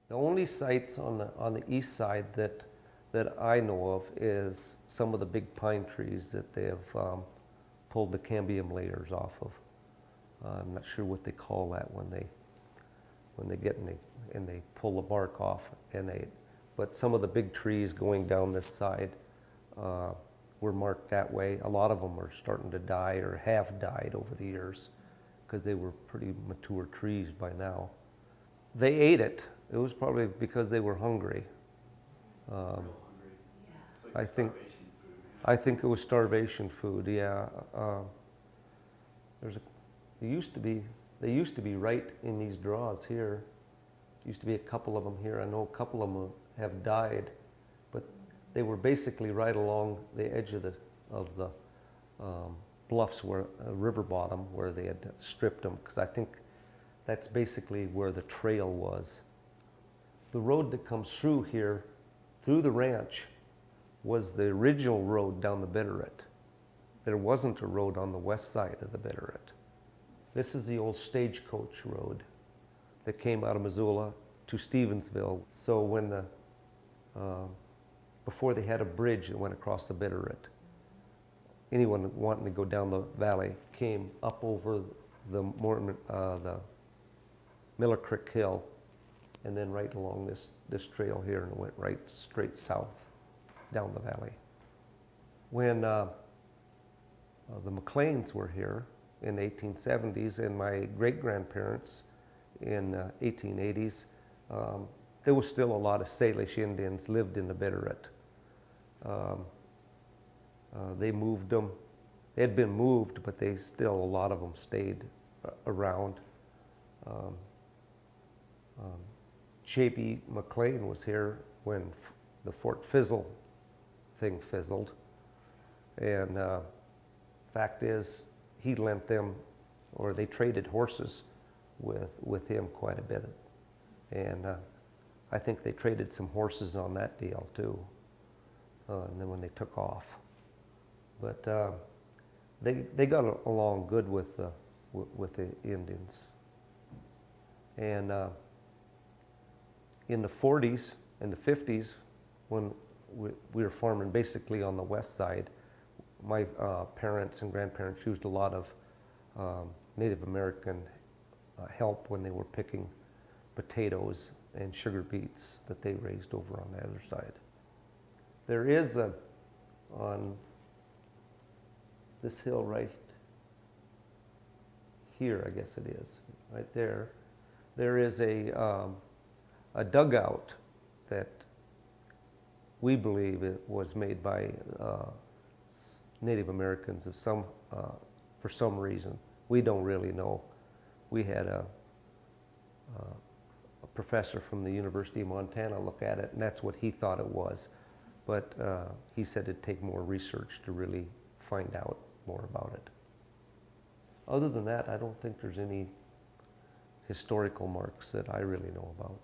The only sites on the east side that I know of is some of the big pine trees that they have pulled the cambium layers off of. I'm not sure what they call that when they get and they pull the bark off, but some of the big trees going down this side were marked that way. A lot of them are starting to die or have died over the years because they were pretty mature trees by now. They ate it. It was probably because they were hungry. I think it was starvation food. Yeah. They used to be right in these draws here. Used to be a couple of them here. I know a couple of them have died, but they were basically right along the edge of the bluffs, where river bottom, where they had stripped them. Because I think that's basically where the trail was. The road that comes through here, through the ranch, was the original road down the Bitterroot. There wasn't a road on the west side of the Bitterroot. This is the old stagecoach road that came out of Missoula to Stevensville. So when before they had a bridge that went across the Bitterroot, anyone wanting to go down the valley came up over the Miller Creek Hill, and then right along this trail here, and it went right straight south down the valley. When the McLeans were here in the 1870s, and my great-grandparents in the 1880s, there was still a lot of Salish Indians lived in the Bitterroot. They moved them. They had been moved, but a lot of them stayed around. J.B. McLean was here when the Fort Fizzle thing fizzled, and fact is, he lent them, or they traded horses with him quite a bit, and I think they traded some horses on that deal too. And then when they took off, but they got along good with the Indians, and in the 40s and the 50s, when we were farming basically on the west side, my parents and grandparents used a lot of Native American help when they were picking potatoes and sugar beets that they raised over on the other side. There is on this hill right here, I guess it is, right there, there is a dugout that we believe it was made by Native Americans for some reason. We don't really know. We had a professor from the University of Montana look at it, and that's what he thought it was. But he said it'd take more research to really find out more about it. Other than that, I don't think there's any historical marks that I really know about.